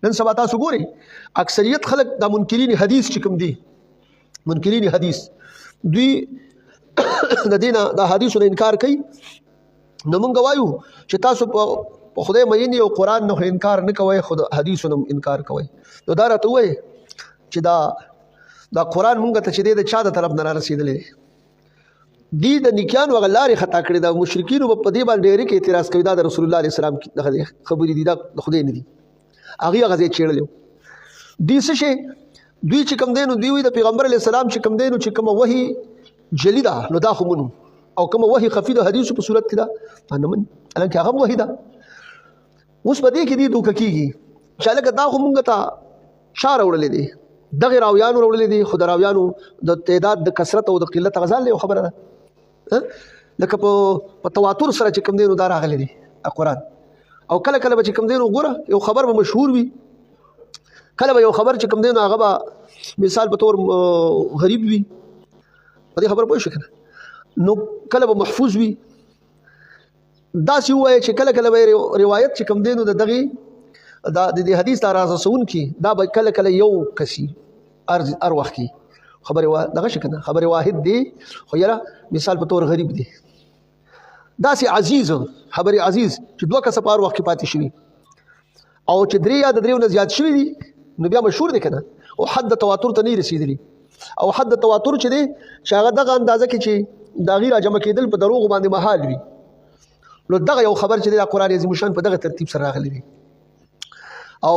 نن سبا تاسو ګورئ اکثریت خلک دا منکرین حدیث چې کوم دي منکرین حدیث دوی د دینه د حدیثو نه انکار کوي نو مونږ وایو چې تاسو په خدای مین او قرآن نه انکار نه کوئ خو د حدیثو نه انکار کوئ نو دا راته ووایي چې دا قرآن مونږ ته چې دی د چا د طرف نه را رسېدلی دی دی د نیکیانو هغه لارې خطا کړې ده مشرکینو به په دې باندې ډېرې کې اعتراض کوي دا د رسول الله علیه السلام دغه خبرې دي دا د خدای نه دي هغې هغه ځای چېړلی دوی څه شی دوی چې کوم دی نو دوی وایي د پیغمبر علیه السلام چې کوم دی نو چې کومه وحي جلي ده نو دا خو منو او کومه وحي خفي د حدیثو په صورت کې ده دا نه مني حالانکې هغه هم وحي ده اوس په دې کې دي دوکه کېږي چې هلکه دا خو مونږ ته چا راوړلی دی دغې راویانو راوړلی دی خو د راویانو د تعداد د کثرت او د قلت هغه ځان له یو خبره ده لکه په تواتر سره چې کوم دی نو دا راغلی دی قرآن او کله کله به چې کوم دی نو ګوره یو خبر به مشهور وي کله به یو خبر چې کوم دی نو هغه به مثال په طور غریب وي په دې خبره پوه شو که نه نو کله به محفوظ وي داسې ووایه چې کله کله به روایت چې کوم دی نو د دغې د دې حدیث دا رارسوونکي دا به کله کله یو کسي هر وخت کې خبرې دغه شي که نه خبرې واحد دی خو یاره مثال په طور غریب دی داسې عزیز خبرې عزیز چې دوه کسه په هر وخت کې پاتې شوي او چې درې یا د دریو نه زیات شوي دي نو بیا مشهور دی که نه او حد د تواتر ته نه رسېدلي او حد د تواتر چې دی چې هغه دغه اندازه کې چې د هغې راجمع کېدل په دروغو باندې محال وي نو دغه یو خبر چې دی د قرآن عظیم الشان په دغه ترتیب سره راغلی دی او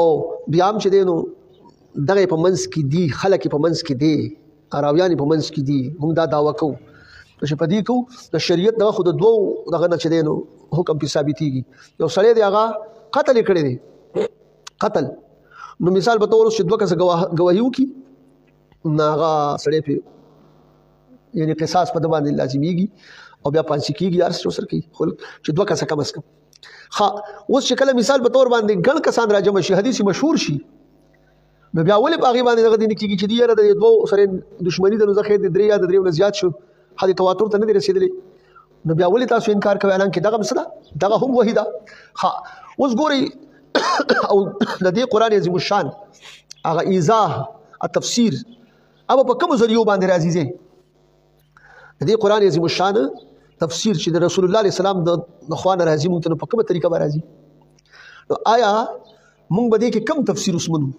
بیا هم چې دی نو دغه په منځ کې دي خلک په منځ کې دی راویان په منځ کې دي موږ دا دعوه کوو چې په دې کوو د شریعت دغه خو د دوو دغه نه چې دی نو حکم پې ثابتېږي یو سړی دی هغه قتل یې کړی دی قتل نو مثال په طور چې دوه کسه ګواهي وکړي نو هغه سړی پې یعنې قصاص په ده باندې لازمیږي او بیا پانسي کېږي هر څه ورسره کوي خو چې دوه کسه کم از کم ښه اوس چې کله مثال په طور باندې ګڼ کسان راجمع شي حدیث مشهور شي نو بیا ولې په هغې باندې دغه دې نه کېږي چې دي یاره د دوو سره دښمني ده نو زه خیر د درې یا د دریو نه زیات شو حد تواتر ته نه دی رسېدلی نو بیا ولې تاسو انکار کوئ حالانکې دغه هم څه ده دغه هم وحي ده ښه اوس ګورئ او د دې قرآن عظیم الشان هغه ایضاح تفسیر अब په کومو ذریعو باندې راځي ځې د دې قرآن عظیم الشان تفسیر چې د رسول الله علیه السلام د خوا نه راځي مونږ ته نو په کومه طریقه به راځي نو آیا مونږ به دې کې کم تفسیر اوس منو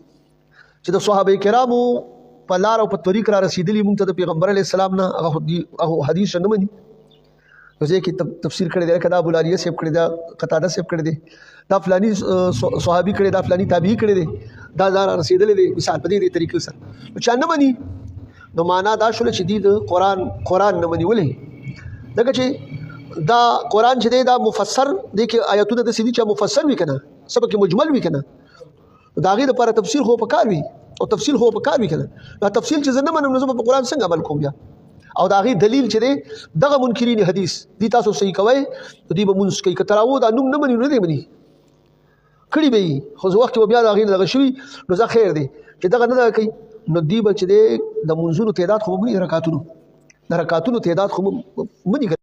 چې د صحابه کرامو په لار او په طریق را رسېدلي مونږ ته د پیغمبر علیه السلام نه هغه حدیث نه مني نو ځکه کې تفسیر کړی دی لکه دا ابوالعالیه صاحب کړی دا قتاده صاحب کړی دی دا فلاني صحابي کړی دا فلاني تابعي کړی دی دا را رسېدلی دی مثال په دې طریقې سره نو چا نه مني نو معنا دا شوله چې دوی د قرآن نه مني ولې ځکه چې دا قرآن چې دی دا مفسر دی کې آیتونه داسې دي چې مفسر وي که نه څه پکې مجمل وي که نه د هغې دپاره تفسیر خو پکار وي او تفصیل خو پکار وي که نه دا تفصیل چې زه نه منم نو زه به په قرآن څنګه عمل کوم بیا او د هغې دلیل چې دی دغه منکرین حدیث دي تاسو صحیح کوئ نو دوی به مونځ کوي که تراو دا نوم نه مني نو نه دی مني کړي به وي خو وخت کې به بیا د هغې نه دغه شوي نو زه خیر دی چې دغه نه دغه کوي نو دوی به چې دی د منځونو تعداد خو به مني د رکعتونو تعداد خو مني